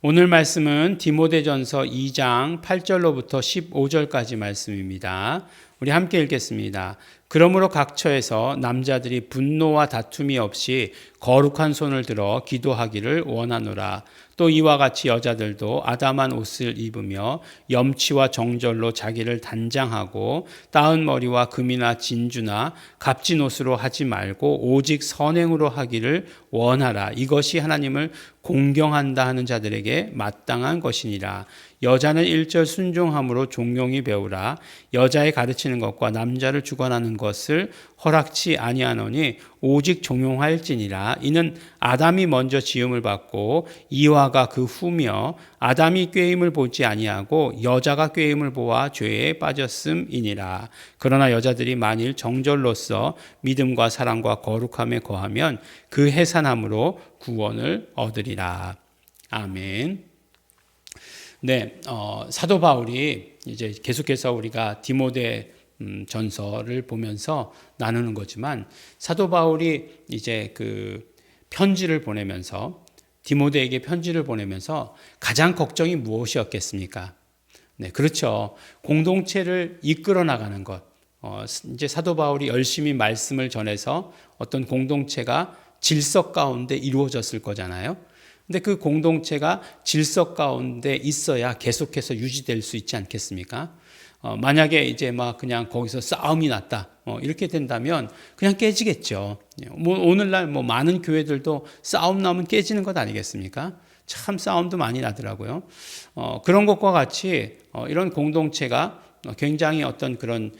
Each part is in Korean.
오늘 말씀은 디모데전서 2장 8절로부터 15절까지 말씀입니다. 우리 함께 읽겠습니다. 그러므로 각 처에서 남자들이 분노와 다툼이 없이 거룩한 손을 들어 기도하기를 원하노라. 또 이와 같이 여자들도 아담한 옷을 입으며 염치와 정절로 자기를 단장하고 따은 머리와 금이나 진주나 값진 옷으로 하지 말고 오직 선행으로 하기를 원하라. 이것이 하나님을 공경한다 하는 자들에게 마땅한 것이니라. 여자는 1절 순종함으로 종용히 배우라. 여자의 가르치는 것과 남자를 주관하는 것을 허락치 아니하노니 오직 종용할지니라. 이는 아담이 먼저 지음을 받고 이와가 그 후며 아담이 꾀임을 보지 아니하고 여자가 꾀임을 보아 죄에 빠졌음이니라. 그러나 여자들이 만일 정절로서 믿음과 사랑과 거룩함에 거하면 그 해산함으로 구원을 얻으리라. 아멘. 네, 사도 바울이 이제 계속해서 우리가 디모데 전서를 보면서 나누는 거지만 사도 바울이 이제 그 편지를 보내면서 디모데에게 편지를 보내면서 가장 걱정이 무엇이었겠습니까? 네, 그렇죠. 공동체를 이끌어 나가는 것. 이제 사도 바울이 열심히 말씀을 전해서 어떤 공동체가 질서 가운데 이루어졌을 거잖아요. 근데 그 공동체가 질서 가운데 있어야 계속해서 유지될 수 있지 않겠습니까? 만약에 이제 막 그냥 거기서 싸움이 났다. 이렇게 된다면 그냥 깨지겠죠. 뭐 오늘날 뭐 많은 교회들도 싸움 나면 깨지는 것 아니겠습니까? 참 싸움도 많이 나더라고요. 그런 것과 같이 이런 공동체가 굉장히 어떤 그런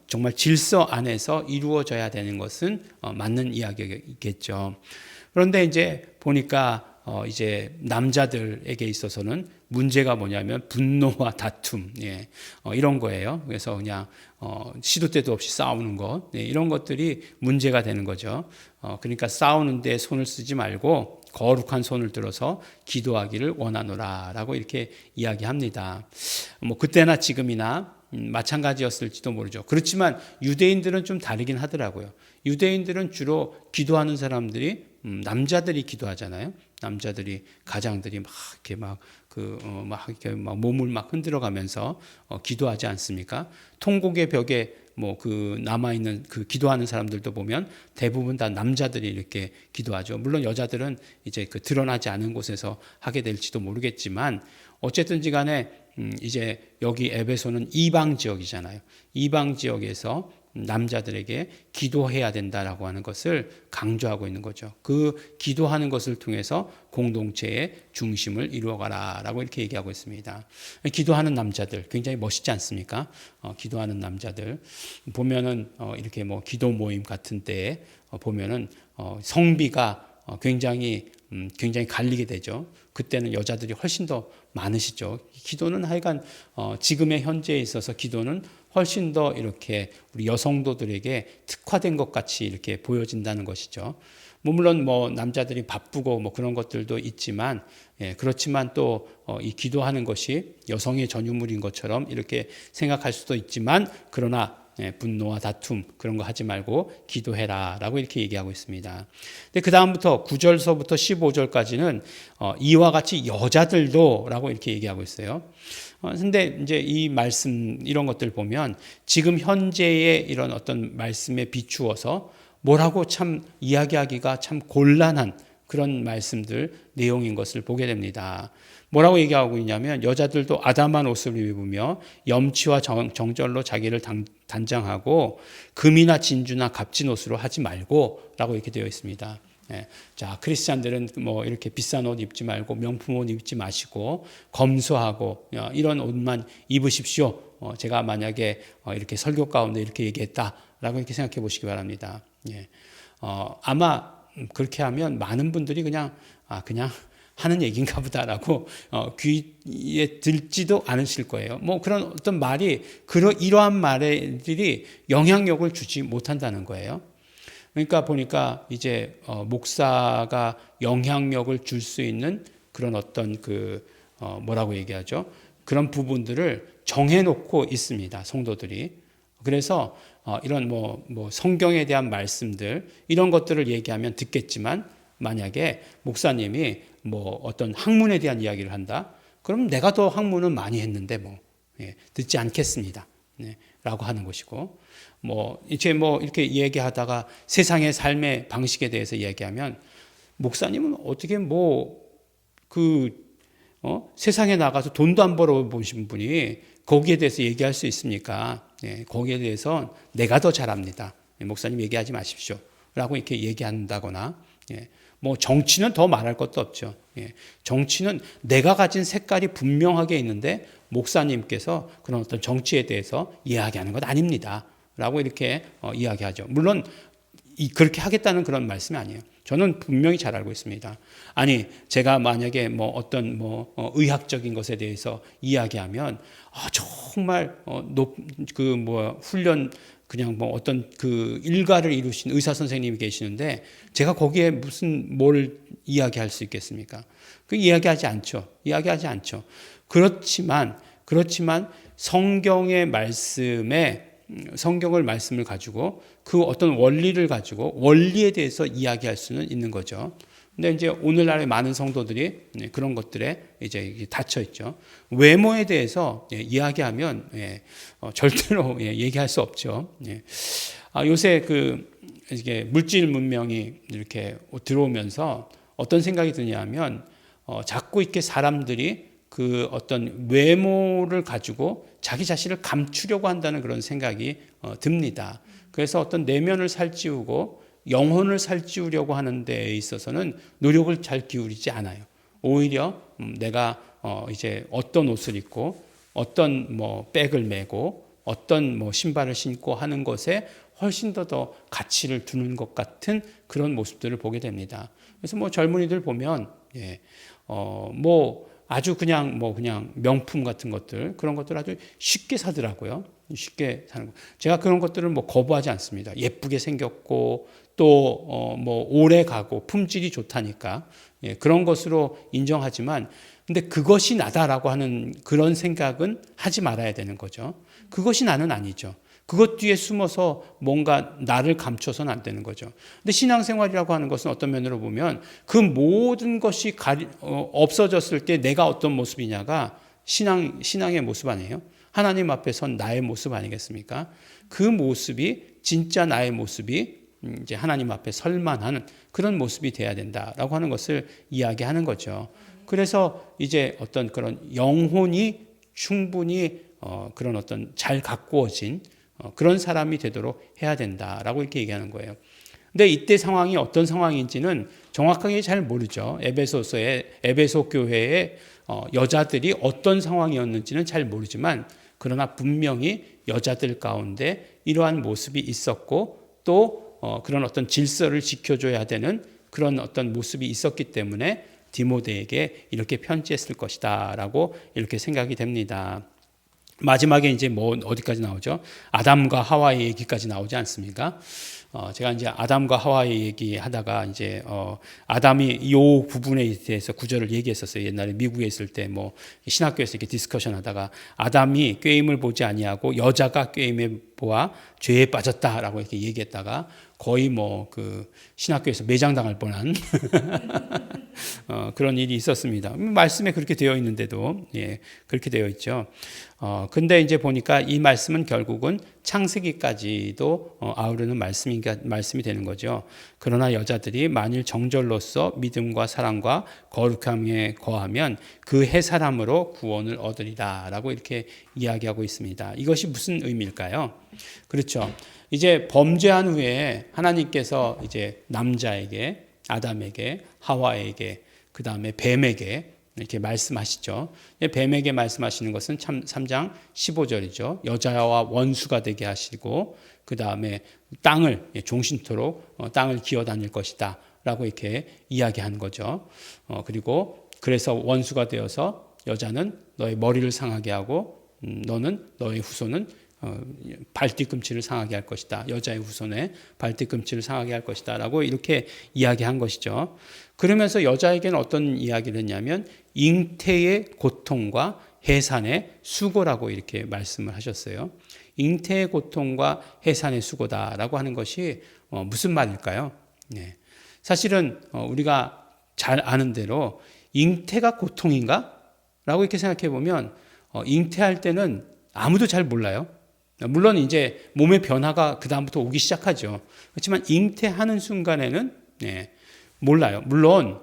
정말 질서 안에서 이루어져야 되는 것은 맞는 이야기겠죠. 그런데 이제 보니까 이제 남자들에게 있어서는 문제가 뭐냐면 분노와 다툼, 이런 거예요. 그래서 그냥 시도 때도 없이 싸우는 것, 이런 것들이 문제가 되는 거죠. 그러니까 싸우는데 손을 쓰지 말고 거룩한 손을 들어서 기도하기를 원하노라라고 이렇게 이야기합니다. 뭐 그때나 지금이나 마찬가지였을지도 모르죠. 그렇지만 유대인들은 좀 다르긴 하더라고요. 유대인들은 주로 기도하는 사람들이 남자들이 기도하잖아요. 남자들이 가장들이 막 이렇게 막 몸을 막 흔들어가면서 기도하지 않습니까? 통곡의 벽에 뭐 그 남아 있는 그 기도하는 사람들도 보면 대부분 다 남자들이 이렇게 기도하죠. 물론 여자들은 이제 그 드러나지 않은 곳에서 하게 될지도 모르겠지만 어쨌든지 간에 이제 여기 에베소는 이방 지역이잖아요. 이방 지역에서 남자들에게 기도해야 된다라고 하는 것을 강조하고 있는 거죠. 그 기도하는 것을 통해서 공동체의 중심을 이루어가라라고 이렇게 얘기하고 있습니다. 기도하는 남자들 굉장히 멋있지 않습니까? 기도하는 남자들 보면은 이렇게 뭐 기도 모임 같은 때에 보면은 성비가 굉장히 갈리게 되죠. 그때는 여자들이 훨씬 더 많으시죠. 기도는 하여간 지금의 현재에 있어서 기도는 훨씬 더 이렇게 우리 여성도들에게 특화된 것 같이 이렇게 보여진다는 것이죠. 물론 뭐 남자들이 바쁘고 뭐 그런 것들도 있지만, 그렇지만 또 이 기도하는 것이 여성의 전유물인 것처럼 이렇게 생각할 수도 있지만, 그러나 분노와 다툼 그런 거 하지 말고 기도해라 라고 이렇게 얘기하고 있습니다. 근데 그 다음부터 9절서부터 15절까지는 이와 같이 여자들도 라고 이렇게 얘기하고 있어요. 근데 이제 이 말씀 이런 것들 보면 지금 현재의 이런 어떤 말씀에 비추어서 뭐라고 참 이야기하기가 참 곤란한 그런 말씀들 내용인 것을 보게 됩니다. 뭐라고 얘기하고 있냐면 여자들도 아담한 옷을 입으며 염치와 정절로 자기를 단장하고 금이나 진주나 값진 옷으로 하지 말고 라고 이렇게 되어 있습니다. 자, 크리스찬들은 뭐 이렇게 비싼 옷 입지 말고 명품 옷 입지 마시고 검소하고 이런 옷만 입으십시오. 제가 만약에 이렇게 설교 가운데 이렇게 얘기했다라고 이렇게 생각해 보시기 바랍니다. 아마 그렇게 하면 많은 분들이 그냥 하는 얘기인가 보다라고 귀에 들지도 않으실 거예요. 뭐 그런 어떤 말이 이러한 말들이 영향력을 주지 못한다는 거예요. 그러니까 보니까 이제 목사가 영향력을 줄 수 있는 그런 어떤 뭐라고 얘기하죠? 그런 부분들을 정해놓고 있습니다. 성도들이. 그래서 이런 뭐 성경에 대한 말씀들 이런 것들을 얘기하면 듣겠지만 만약에 목사님이 뭐 어떤 학문에 대한 이야기를 한다. 그럼 내가 더 학문은 많이 했는데 뭐 듣지 않겠습니다. 라고 하는 것이고, 이제 이렇게 얘기하다가 세상의 삶의 방식에 대해서 얘기하면 목사님은 어떻게 세상에 나가서 돈도 안 벌어보신 분이 거기에 대해서 얘기할 수 있습니까? 거기에 대해서 내가 더 잘합니다. 목사님 얘기하지 마십시오. 라고 이렇게 얘기한다거나, 정치는 더 말할 것도 없죠. 정치는 내가 가진 색깔이 분명하게 있는데 목사님께서 그런 어떤 정치에 대해서 이야기하는 것 아닙니다. 라고 이렇게 이야기하죠. 물론 그렇게 하겠다는 그런 말씀이 아니에요. 저는 분명히 잘 알고 있습니다. 아니, 제가 만약에 어떤 의학적인 것에 대해서 이야기하면 정말 훈련 그냥 어떤 그 일가를 이루신 의사 선생님이 계시는데 제가 거기에 뭘 이야기할 수 있겠습니까? 이야기하지 않죠. 그렇지만 성경의 말씀을 가지고 그 어떤 원리를 가지고 원리에 대해서 이야기할 수는 있는 거죠. 근데 이제 오늘날의 많은 성도들이 그런 것들에 이제 닫혀 있죠. 외모에 대해서 이야기하면 절대로 얘기할 수 없죠. 요새 이게 물질 문명이 이렇게 들어오면서 어떤 생각이 드냐면 자꾸 이렇게 사람들이 그 어떤 외모를 가지고 자기 자신을 감추려고 한다는 그런 생각이 듭니다. 그래서 어떤 내면을 살찌우고 영혼을 살찌우려고 하는 데에 있어서는 노력을 잘 기울이지 않아요. 오히려 내가 이제 어떤 옷을 입고 어떤 백을 메고 어떤 신발을 신고 하는 것에 훨씬 더 가치를 두는 것 같은 그런 모습들을 보게 됩니다. 그래서 젊은이들 보면 아주 그냥 명품 같은 것들, 그런 것들 아주 쉽게 사더라고요. 쉽게 사는 거. 제가 그런 것들을 거부하지 않습니다. 예쁘게 생겼고 또 오래 가고 품질이 좋다니까 그런 것으로 인정하지만, 근데 그것이 나다라고 하는 그런 생각은 하지 말아야 되는 거죠. 그것이 나는 아니죠. 그것 뒤에 숨어서 뭔가 나를 감춰서는 안 되는 거죠. 근데 신앙생활이라고 하는 것은 어떤 면으로 보면 그 모든 것이 없어졌을 때 내가 어떤 모습이냐가 신앙의 모습 아니에요? 하나님 앞에 선 나의 모습 아니겠습니까? 그 모습이 진짜 나의 모습이 이제 하나님 앞에 설 만한 그런 모습이 돼야 된다라고 하는 것을 이야기하는 거죠. 그래서 이제 어떤 그런 영혼이 충분히 그런 어떤 잘 가꾸어진 그런 사람이 되도록 해야 된다라고 이렇게 얘기하는 거예요. 근데 이때 상황이 어떤 상황인지는 정확하게 잘 모르죠. 에베소 교회의 여자들이 어떤 상황이었는지는 잘 모르지만, 그러나 분명히 여자들 가운데 이러한 모습이 있었고 또 그런 어떤 질서를 지켜줘야 되는 그런 어떤 모습이 있었기 때문에 디모데에게 이렇게 편지했을 것이다라고 이렇게 생각이 됩니다. 마지막에 이제 어디까지 나오죠? 아담과 하와의 얘기까지 나오지 않습니까? 제가 이제 아담과 하와의 얘기하다가 이제 아담이 요 부분에 대해서 구절을 얘기했었어요. 옛날에 미국에 있을 때 신학교에서 이렇게 디스커션 하다가 아담이 꾀임을 보지 아니하고 여자가 꾀임에 보아 죄에 빠졌다라고 이렇게 얘기했다가 거의 신학교에서 매장당할 뻔한 그런 일이 있었습니다. 말씀에 그렇게 되어 있는데도 그렇게 되어 있죠. 근데 이제 보니까 이 말씀은 결국은 창세기까지도 아우르는 말씀이 되는 거죠. 그러나 여자들이 만일 정절로서 믿음과 사랑과 거룩함에 거하면 그 해 사람으로 구원을 얻으리라라고 이렇게 이야기하고 있습니다. 이것이 무슨 의미일까요? 그렇죠. 이제 범죄한 후에 하나님께서 이제 남자에게, 아담에게, 하와에게, 그 다음에 뱀에게 이렇게 말씀하시죠. 뱀에게 말씀하시는 것은 3장 15절이죠. 여자와 원수가 되게 하시고 그 다음에 땅을 종신토록 땅을 기어다닐 것이다 라고 이렇게 이야기한 거죠. 그래서 원수가 되어서 여자는 너의 머리를 상하게 하고 너는 너의 후손은 발뒤꿈치를 상하게 할 것이다. 여자의 후손의 발뒤꿈치를 상하게 할 것이다 라고 이렇게 이야기한 것이죠. 그러면서 여자에게는 어떤 이야기를 했냐면 잉태의 고통과 해산의 수고라고 이렇게 말씀을 하셨어요. 잉태의 고통과 해산의 수고다라고 하는 것이 무슨 말일까요? 사실은 우리가 잘 아는 대로 잉태가 고통인가? 라고 이렇게 생각해 보면 잉태할 때는 아무도 잘 몰라요. 물론 이제 몸의 변화가 그 다음부터 오기 시작하죠. 그렇지만 잉태하는 순간에는 몰라요. 물론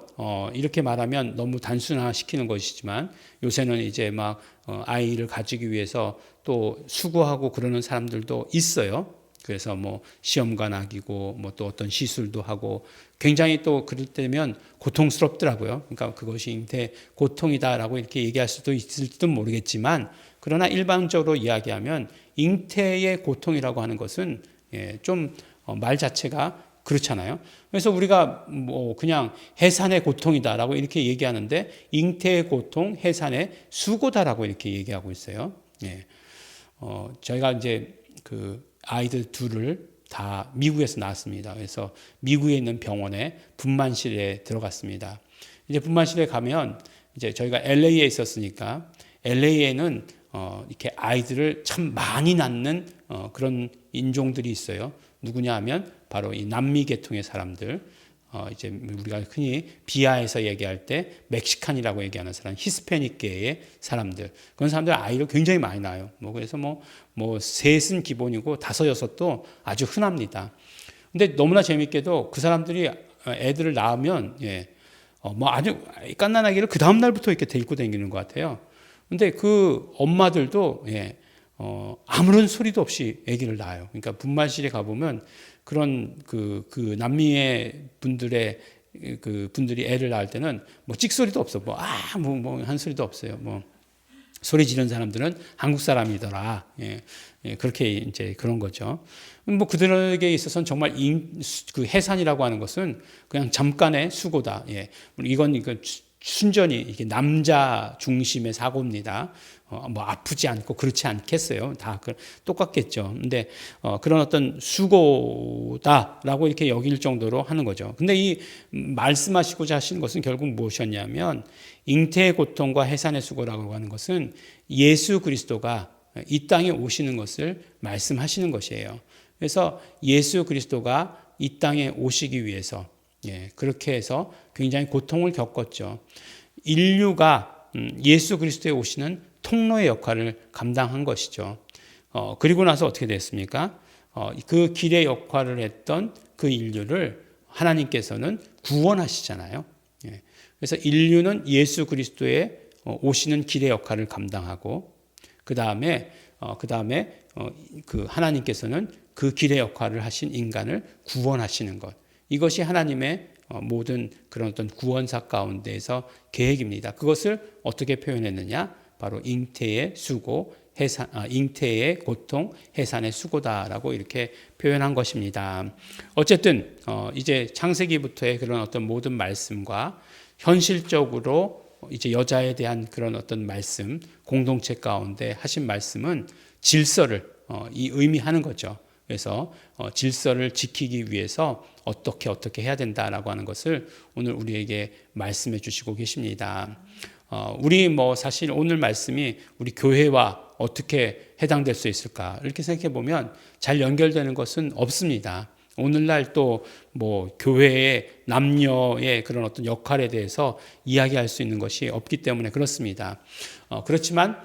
이렇게 말하면 너무 단순화시키는 것이지만 요새는 이제 막 아이를 가지기 위해서 또 수고하고 그러는 사람들도 있어요. 그래서 뭐 시험관 아기고 뭐 또 어떤 시술도 하고 굉장히 또 그럴 때면 고통스럽더라고요. 그러니까 그것이 잉태 고통이다라고 이렇게 얘기할 수도 있을지도 모르겠지만 그러나 일반적으로 이야기하면 잉태의 고통이라고 하는 것은 좀 말 자체가 그렇잖아요. 그래서 우리가 뭐 그냥 해산의 고통이다라고 이렇게 얘기하는데 잉태의 고통, 해산의 수고다라고 이렇게 얘기하고 있어요. 저희가 이제 그 아이들 둘을 다 미국에서 낳았습니다. 그래서 미국에 있는 병원에 분만실에 들어갔습니다. 이제 분만실에 가면 이제 저희가 LA에 있었으니까 LA에는 이렇게 아이들을 참 많이 낳는 그런 인종들이 있어요. 누구냐 하면 바로 이 남미 계통의 사람들, 이제 우리가 흔히 비하에서 얘기할 때 멕시칸이라고 얘기하는 사람, 히스패닉계의 사람들, 그런 사람들 아이를 굉장히 많이 낳아요. 그래서 뭐 셋은 기본이고 다섯 여섯도 아주 흔합니다. 근데 너무나 재밌게도 그 사람들이 애들을 낳으면 뭐 아주 갓난아기를 그 다음 날부터 이렇게 데리고 다니는 것 같아요. 근데 그 엄마들도 아무런 소리도 없이 아기를 낳아요. 그러니까 분만실에 가보면 그런 그 남미의 분들의 그 분들이 애를 낳을 때는 뭐 찍소리도 없어. 뭐 한 소리도 없어요. 뭐 소리 지르는 사람들은 한국 사람이더라. 그렇게 이제 그런 거죠. 뭐 그들에게 있어서는 정말 그 해산이라고 하는 것은 그냥 잠깐의 수고다. 이건 순전히 이게 남자 중심의 사고입니다. 뭐 아프지 않고 그렇지 않겠어요. 다 똑같겠죠. 근데 그런 어떤 수고다라고 이렇게 여길 정도로 하는 거죠. 근데 이 말씀하시고자 하시는 것은 결국 무엇이었냐면 잉태의 고통과 해산의 수고라고 하는 것은 예수 그리스도가 이 땅에 오시는 것을 말씀하시는 것이에요. 그래서 예수 그리스도가 이 땅에 오시기 위해서 그렇게 해서 굉장히 고통을 겪었죠. 인류가 예수 그리스도에 오시는 통로의 역할을 감당한 것이죠. 그리고 나서 어떻게 됐습니까? 그 길의 역할을 했던 그 인류를 하나님께서는 구원하시잖아요. 그래서 인류는 예수 그리스도에 오시는 길의 역할을 감당하고 그 다음에 그 하나님께서는 그 길의 역할을 하신 인간을 구원하시는 것. 이것이 하나님의 모든 그런 어떤 구원사 가운데에서 계획입니다. 그것을 어떻게 표현했느냐? 바로 잉태의 수고, 잉태의 고통, 해산의 수고다라고 이렇게 표현한 것입니다. 어쨌든 이제 창세기부터의 그런 어떤 모든 말씀과 현실적으로 이제 여자에 대한 그런 어떤 말씀, 공동체 가운데 하신 말씀은 질서를 의미하는 거죠. 그래서 질서를 지키기 위해서 어떻게 해야 된다라고 하는 것을 오늘 우리에게 말씀해 주시고 계십니다. 우리 뭐 사실 오늘 말씀이 우리 교회와 어떻게 해당될 수 있을까 이렇게 생각해 보면 잘 연결되는 것은 없습니다. 오늘날 또 뭐 교회의 남녀의 그런 어떤 역할에 대해서 이야기할 수 있는 것이 없기 때문에 그렇습니다. 그렇지만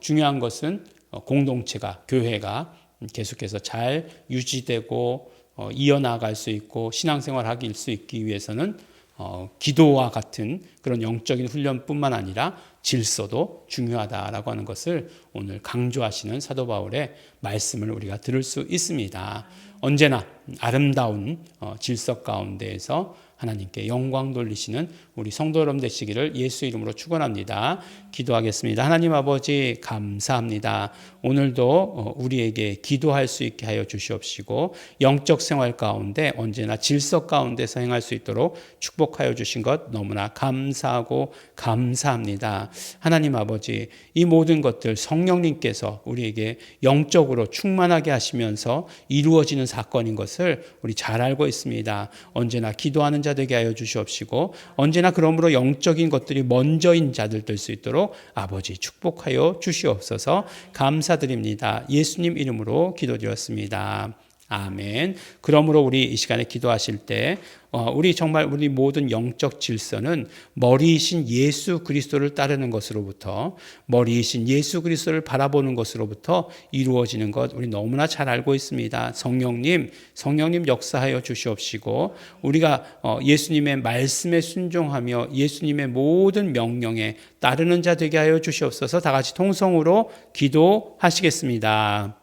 중요한 것은 공동체가 교회가 계속해서 잘 유지되고 이어나갈 수 있고 신앙생활 하길 수 있기 위해서는 기도와 같은 그런 영적인 훈련뿐만 아니라 질서도 중요하다라고 하는 것을 오늘 강조하시는 사도 바울의 말씀을 우리가 들을 수 있습니다. 언제나 아름다운 질서 가운데에서 하나님께 영광 돌리시는 우리 성도 여러분 되시기를 예수 이름으로 축원합니다. 기도하겠습니다. 하나님 아버지 감사합니다. 오늘도 우리에게 기도할 수 있게 하여 주시옵시고 영적 생활 가운데 언제나 질서 가운데서 행할 수 있도록 축복하여 주신 것 너무나 감사하고 감사합니다. 하나님 아버지 이 모든 것들 성령님께서 우리에게 영적으로 충만하게 하시면서 이루어지는 사건인 것을 우리 잘 알고 있습니다. 언제나 기도하는 자 되게 하여 주시옵시고 언제나 그러므로 영적인 것들이 먼저인 자들 될 수 있도록 아버지 축복하여 주시옵소서. 감사드립니다. 예수님 이름으로 기도드렸습니다. 아멘. 그러므로 우리 이 시간에 기도하실 때 우리 정말 우리 모든 영적 질서는 머리이신 예수 그리스도를 따르는 것으로부터, 머리이신 예수 그리스도를 바라보는 것으로부터 이루어지는 것 우리 너무나 잘 알고 있습니다. 성령님 역사하여 주시옵시고 우리가 예수님의 말씀에 순종하며 예수님의 모든 명령에 따르는 자 되게 하여 주시옵소서. 다 같이 통성으로 기도하시겠습니다.